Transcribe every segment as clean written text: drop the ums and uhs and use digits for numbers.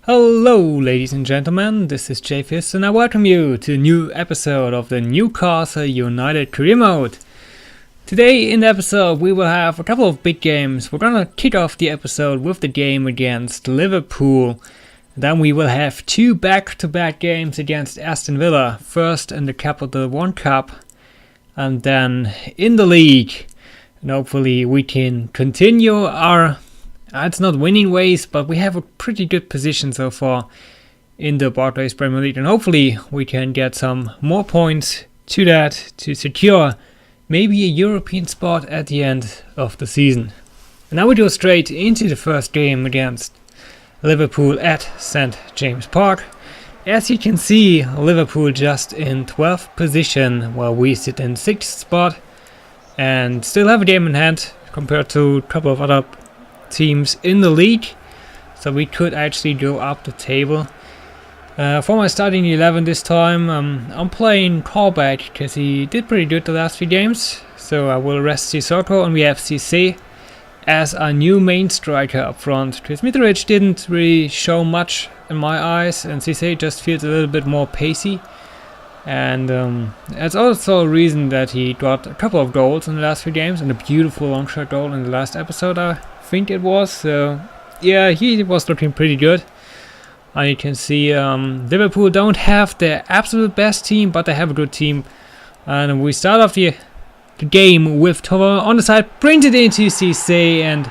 Hello ladies and gentlemen, this is JFist and I welcome you to a new episode of the Newcastle United Career Mode. Today in the episode we will have a couple of big games. We're gonna kick off the episode with the game against Liverpool. Then we will have two back-to-back games against Aston Villa. First in the Capital One Cup and then in the league. And hopefully we can continue our it's not winning ways, but we have a pretty good position so far in the Barclays Premier League, and hopefully we can get some more points to that to secure maybe a European spot at the end of the season. And now we go straight into the first game against Liverpool at St. James Park. As you can see, Liverpool just in 12th position while we sit in 6th spot and still have a game in hand compared to a couple of other teams in the league, so we could actually go up the table. For my starting 11 this time, I'm playing Callback because he did pretty good the last few games, so I will rest Sissoko and we have Cisse as our new main striker up front. Chris Mitrovic didn't really show much in my eyes and Cisse just feels a little bit more pacey, and that's also a reason that he got a couple of goals in the last few games and a beautiful long shot goal in the last episode I think it was. So yeah, he was looking pretty good. And you can see Liverpool don't have the absolute best team, but they have a good team. And we start off the game with Tova on the side, printed into Cisse, and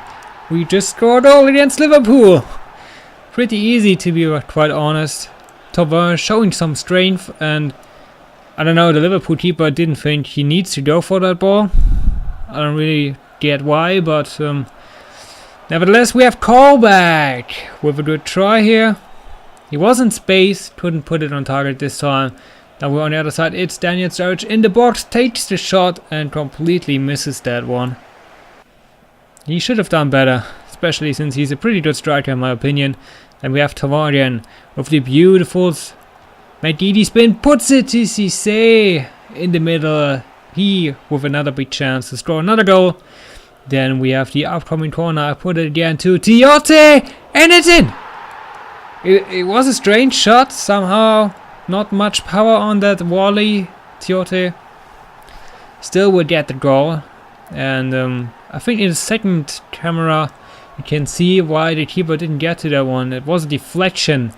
we just scored a goal against Liverpool. Pretty easy, to be quite honest. Tova showing some strength, and I don't know, the Liverpool keeper didn't think he needs to go for that ball. I don't really get why, but nevertheless, we have Callback with a good try here. He was in space, couldn't put it on target this time. Now we're on the other side. It's Daniel Sturridge in the box, takes the shot and completely misses that one. He should have done better, especially since he's a pretty good striker in my opinion. And we have Tavon again with the beautiful McGeady spin, puts it to Cisse in the middle. He with another big chance to score another goal. Then we have the upcoming corner. I put it again to Tiote, and it's in! It was a strange shot, somehow not much power on that volley. Tiote still would get the goal. And I think in the second camera you can see why the keeper didn't get to that one. It was a deflection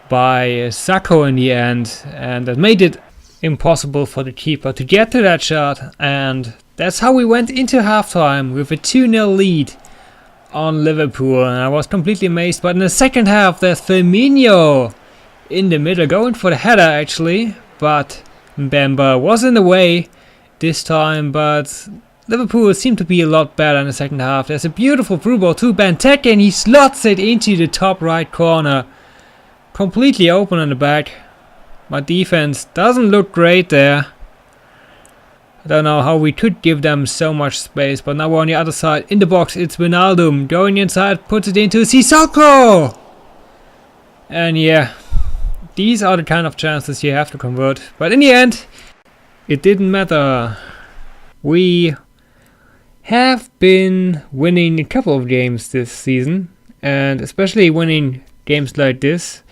by Sacco in the end, and that made it impossible for the keeper to get to that shot. And that's how we went into halftime with a 2-0 lead on Liverpool, and I was completely amazed. But in the second half, there's Firmino in the middle going for the header actually, but Mbemba was in the way this time. But Liverpool seemed to be a lot better in the second half. There's a beautiful through ball to Benteke, and he slots it into the top right corner, completely open on the back. My defense doesn't look great there. I don't know how we could give them so much space, but now we're on the other side. In the box, it's Wijnaldum going inside, puts it into Sissoko! And yeah, these are the kind of chances you have to convert. But in the end, it didn't matter. We have been winning a couple of games this season, and especially winning games like this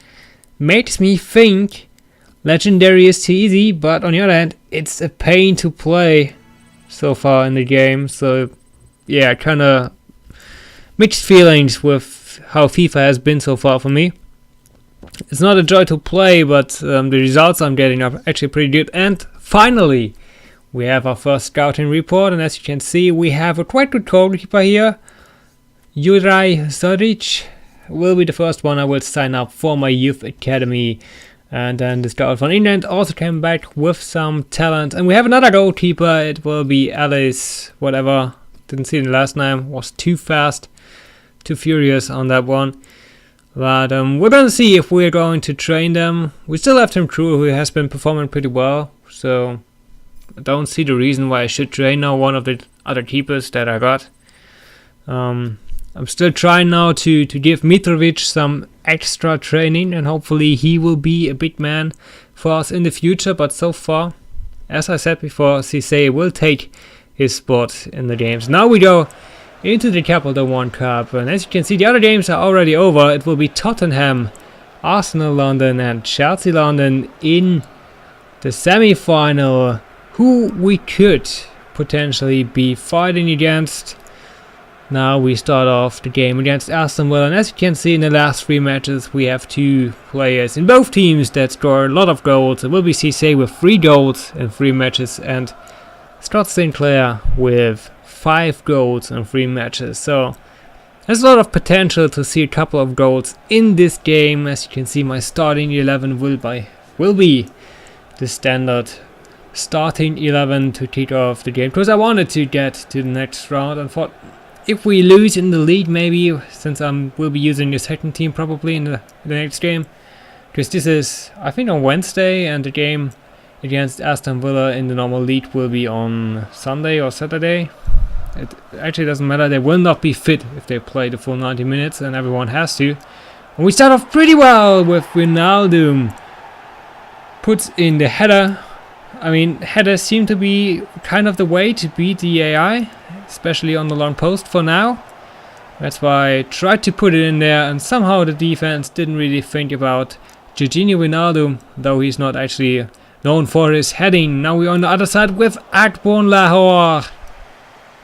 makes me think Legendary is too easy, but on the other hand, it's a pain to play so far in the game. So yeah, kind of mixed feelings with how FIFA has been so far for me. It's not a joy to play, but the results I'm getting are actually pretty good. And finally, we have our first scouting report, and as you can see, we have a quite good goalkeeper here. Juraj Zoric will be the first one I will sign up for my youth academy. And then the scout from England also came back with some talent. And we have another goalkeeper. It will be Alice, whatever. Didn't see the last name. Was too fast, too furious on that one. But we're going to see if we're going to train them. We still have Tim Krul, who has been performing pretty well. So I don't see the reason why I should train now one of the other keepers that I got. I'm still trying now to give Mitrovic some extra training, and hopefully he will be a big man for us in the future. But so far, as I said before, Cisse will take his spot in the games. Now we go into the Capital One Cup, and as you can see, the other games are already over. It will be Tottenham, Arsenal London and Chelsea London in the semi-final, who we could potentially be fighting against. Now we start off the game against Aston Villa, and as you can see in the last 3 matches we have 2 players in both teams that score a lot of goals. It will be Cisse with 3 goals in 3 matches and Scott Sinclair with 5 goals in 3 matches. So there's a lot of potential to see a couple of goals in this game. As you can see, my starting 11 will be the standard starting 11 to kick off the game, because I wanted to get to the next round and thought if we lose in the league, maybe, since I will be using the second team probably in the next game, because this is, I think, on Wednesday, and the game against Aston Villa in the normal league will be on Sunday or Saturday. It actually doesn't matter, they will not be fit if they play the full 90 minutes, and everyone has to. And we start off pretty well with Wijnaldum. Puts in the header. I mean, headers seem to be kind of the way to beat the AI, especially on the long post for now. That's why I tried to put it in there, and somehow the defense didn't really think about Jorginho Wijnaldum, though he's not actually known for his heading. Now we're on the other side with Akbon Lahore.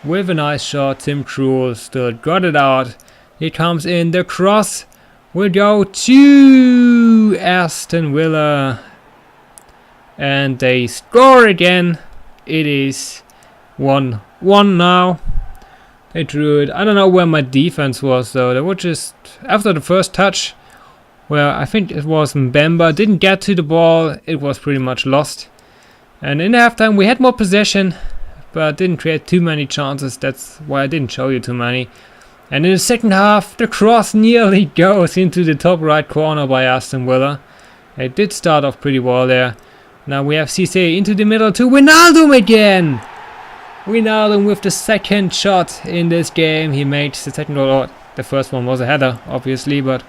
With a nice shot, Tim Krul still got it out. Here comes in the cross. Will go to Aston Villa. And they score again. It is 1-1 now. They drew it. I don't know where my defense was though. They were just after the first touch, where I think it was Mbemba didn't get to the ball. It was pretty much lost. And in halftime we had more possession, but didn't create too many chances. That's why I didn't show you too many. And in the second half, the cross nearly goes into the top right corner by Aston Villa. It did start off pretty well there. Now we have Cisse into the middle to Wijnaldum again. Wijnaldum with the second shot in this game. He made the second goal. Or the first one was a header, obviously, but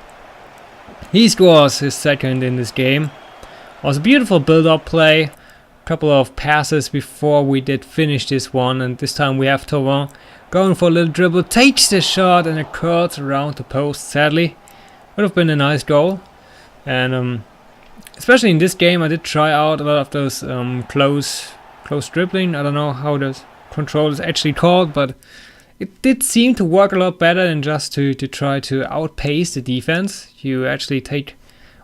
he scores his second in this game. It was a beautiful build-up play. Couple of passes before we did finish this one, and this time we have Thauvin going for a little dribble, takes the shot, and it curls around the post. Sadly, would have been a nice goal. And especially in this game, I did try out a lot of those close dribbling. I don't know how this control is actually called, but it did seem to work a lot better than just to try to outpace the defense. You actually take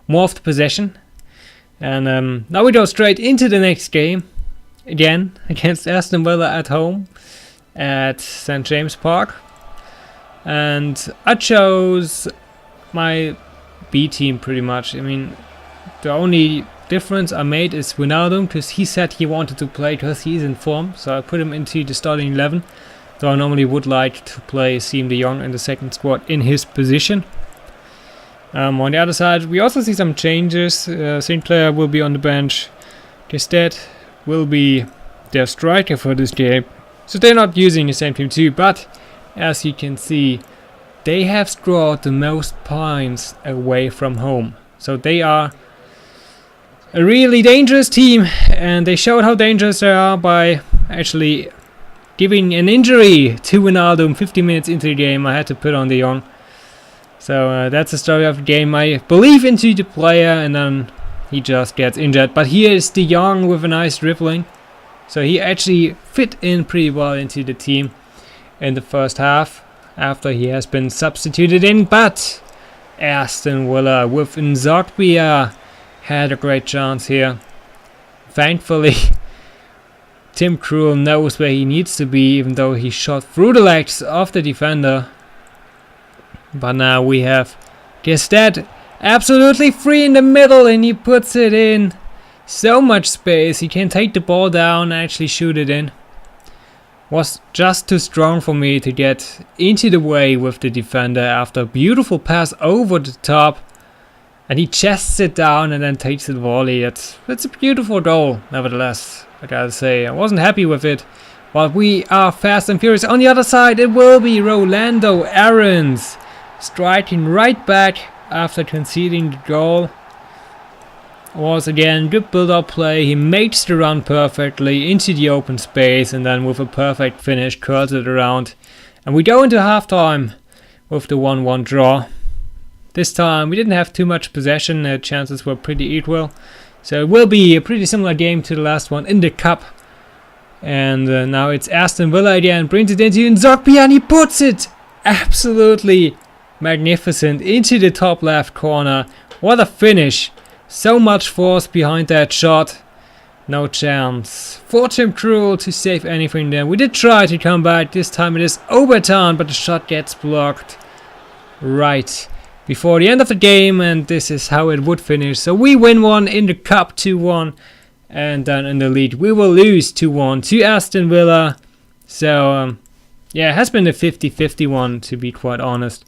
more of the possession. And now we go straight into the next game, again against Aston Villa at home at St. James Park. And I chose my B team pretty much. I mean, the only difference I made is Wijnaldum, because he said he wanted to play because he's in form, so I put him into the starting 11. So I normally would like to play Siem de Jong in the second squad in his position. On the other side, we also see some changes. Sinclair will be on the bench. Gested will be their striker for this game. So they're not using the same team too, but as you can see, they have scored the most points away from home. So they are a really dangerous team, and they showed how dangerous they are by actually giving an injury to Wijnaldum 50 minutes into the game. I had to put on De Jong. So that's the story of the game. I believe into the player, and then he just gets injured. But here is De Jong with a nice dribbling. So he actually fit in pretty well into the team in the first half after he has been substituted in. But Aston Villa with Nzogbia had a great chance here. Thankfully, Tim Krul knows where he needs to be, even though he shot through the legs of the defender. But now we have Gested absolutely free in the middle, and he puts it in. So much space, he can take the ball down and actually shoot it in. Was just too strong for me to get into the way with the defender after a beautiful pass over the top. And he chests it down and then takes the volley. It's a beautiful goal, nevertheless, I gotta say. I wasn't happy with it. But we are fast and furious. On the other side, it will be Rolando Aarons striking right back after conceding the goal. was again good build-up play. He makes the run perfectly into the open space and then with a perfect finish curls it around. And we go into halftime with the 1-1 draw. This time we didn't have too much possession, the chances were pretty equal. So it will be a pretty similar game to the last one in the cup. And now it's Aston Villa again, brings it into Nzokbi and he puts it absolutely magnificent into the top left corner. What a finish. So much force behind that shot. No chance. Fortune cruel to save anything there. We did try to come back. This time it is overturned, but the shot gets blocked right before the end of the game, and this is how it would finish. So we win one in the cup 2-1, and then in the league we will lose 2-1 to Aston Villa. So yeah, it has been a 50-50 one, to be quite honest.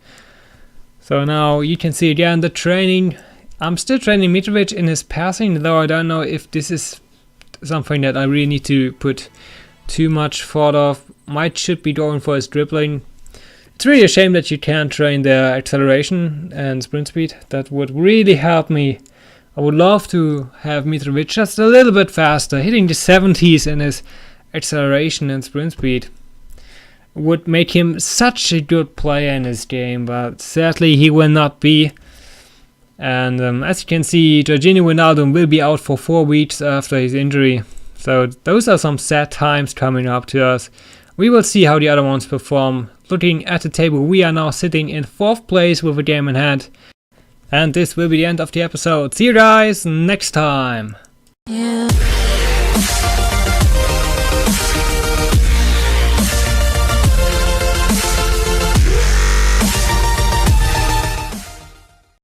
So now you can see again the training. I'm still training Mitrovic in his passing, though I don't know if this is something that I really need to put too much thought of. Should be going for his dribbling. It's really a shame that you can't train their acceleration and sprint speed. That would really help me. I would love to have Mitrovic just a little bit faster, hitting the 70s in his acceleration and sprint speed. Would make him such a good player in this game, but sadly he will not be. And as you can see, Jorginho Wijnaldum will be out for 4 weeks after his injury. So those are some sad times coming up to us. We will see how the other ones perform. Looking at the table, we are now sitting in 4th place with a game in hand. And this will be the end of the episode. See you guys next time.